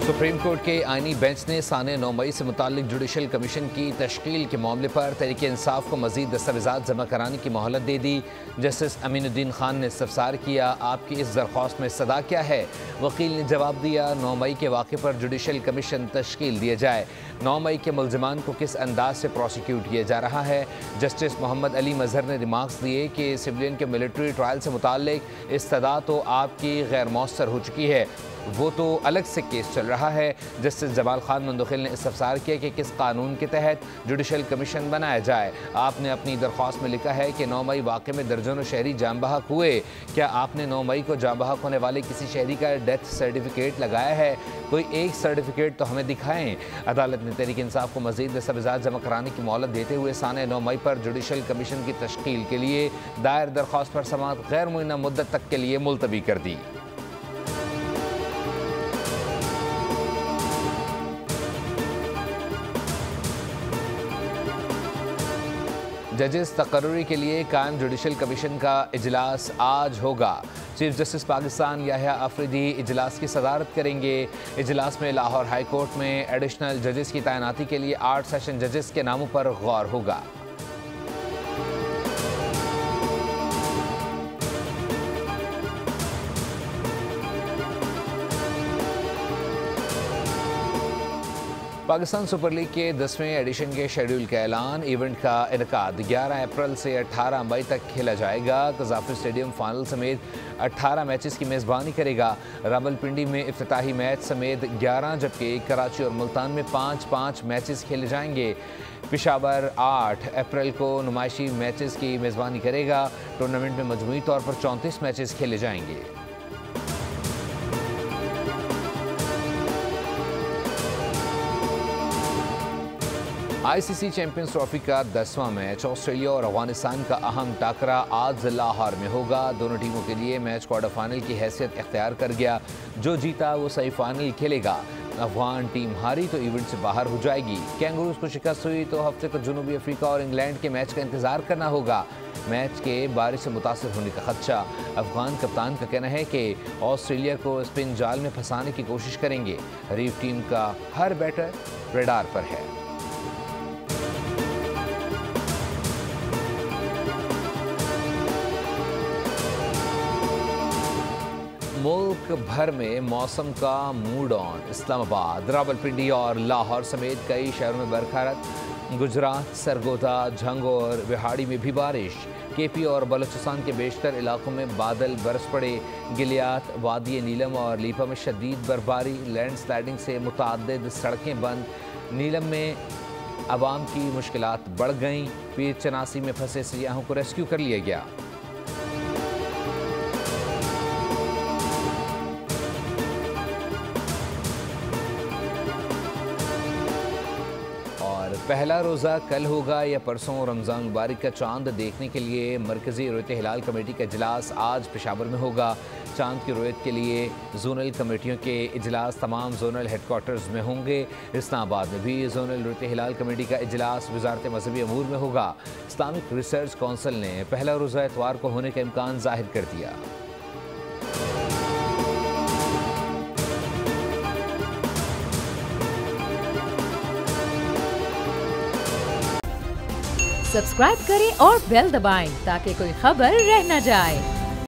Supreme court के आईनी bench ने साने 9 मई से मुताल्लिक जुडिशल कमीशन की तश्कील के मामले पर तहरीक इंसाफ को मजीद दस्तावेज़ात जमा कराने की मोहलत दे दी। जस्टिस अमीनुद्दीन खान ने इस्तफसार किया, आपकी इस दरख्वास्त में सदा क्या है? वकील ने जवाब दिया, 9 मई के वाक़े पर जुडिशल कमीशन तश्कील दिया जाए। 9 मई के मुल्ज़िमान को किस अंदाज से प्रोसिक्यूट किया जा रहा है? जस्टिस मोहम्मद अली मजहर ने रिमार्क्स दिए कि सिविलियन के मिलिट्री ट्रायल से मुताल्लिक इस्तदा तो आपकी गैर मौसर हो चुकी है, वो तो अलग से केस चल रहा है। जस्टिस जमाल खान मंदखिल ने इस्तफसार किया कि किस कानून के तहत जुडिशल कमीशन बनाया जाए। आपने अपनी दरख्वास्त में लिखा है कि 9 मई वाक़े में दर्जनों शहरी जाम बहक हुए। क्या आपने 9 मई को जाम बहक होने वाले किसी शहरी का डेथ सर्टिफिकेट लगाया है? कोई एक सर्टिफिकेट तो हमें दिखाएं। अदालत ने तहरीक इंसाफ को मजीद दस्तावेज़ात जमा कराने की मोहलत देते हुए साने 9 मई पर जुडिशल कमीशन की तश्कील के लिए दायर दरख्वास्त पर समाअत गैर मुअय्यना मुद्दत तक के लिए मुलतवी कर दी। जजेस तकर्रुरी के लिए कायम जुडिशल कमीशन का इजलास आज होगा। चीफ जस्टिस पाकिस्तान याह्या अफरीदी इजलास की सदारत करेंगे। इजलास में लाहौर हाई कोर्ट में एडिशनल जजेस की तैनाती के लिए 8 सेशन जजेस के नामों पर गौर होगा। पाकिस्तान सुपर लीग के 10वें एडिशन के शेड्यूल का ऐलान। इवेंट का इनकाद 11 अप्रैल से 18 मई तक खेला जाएगा। कज़ाफ़ी स्टेडियम फाइनल समेत 18 मैचेस की मेज़बानी करेगा। रावलपिंडी में इफ्तिताही मैच समेत 11 जबकि कराची और मुल्तान में 5-5 मैचेस खेले जाएंगे। पेशावर 8 अप्रैल को नुमाइशी मैचेस की मेज़बानी करेगा। टूर्नामेंट में मजमूई तौर पर 34 मैचेस खेले जाएंगे। ICC चैंपियंस ट्रॉफी का 10वां मैच ऑस्ट्रेलिया और अफगानिस्तान का अहम टाकरा आज लाहौर में होगा। दोनों टीमों के लिए मैच क्वार्टर फाइनल की हैसियत इख्तियार कर गया। जो जीता वो सेमीफाइनल खेलेगा। अफगान टीम हारी तो इवेंट से बाहर हो जाएगी। कैंगरूज को शिकस्त हुई तो हफ्ते को जनूबी अफ्रीका और इंग्लैंड के मैच का इंतजार करना होगा। मैच के बारिश से मुतासर होने का खदशा। अफगान कप्तान का कहना है कि ऑस्ट्रेलिया को स्पिन जाल में फंसाने की कोशिश करेंगे। हरीफ टीम का हर बैटर रेडार पर है। मुल्क भर में मौसम का मूड ऑन। इस्लामाबाद, रावलपिंडी और लाहौर समेत कई शहरों में बरखा। गुजरात, सरगोदा, झंग और विहाड़ी में भी बारिश। केपी और बलूचिस्तान के बेशतर इलाकों में बादल बरस पड़े। गिलियात, वादी नीलम और लीपा में शदीद बर्फबारी। लैंडस्लाइडिंग से मुतअद्दिद सड़कें बंद। नीलम में आवाम की मुश्किलात बढ़ गईं। पीर चनासी में फंसे सियाहों को रेस्क्यू कर लिया गया। पहला रोज़ा कल होगा या परसों। रमज़ान मुबारक का चांद देखने के लिए मरकज़ी रुयत हिलाल कमेटी का इजलास आज पेशावर में होगा। चांद की रुयत के लिए जोनल कमेटियों के इजलास तमाम जोनल हेडक्वार्टर्स में होंगे। इस्लामाबाद में भी जोनल रुयत हिलाल कमेटी का इजलास वज़ारत मज़हबी अमूर में होगा। इस्लामिक रिसर्च कौंसिल ने पहला रोज़ा इतवार को होने का इम्कान ज़ाहिर कर दिया। सब्सक्राइब करें और बेल दबाएं ताकि कोई खबर रह न जाए।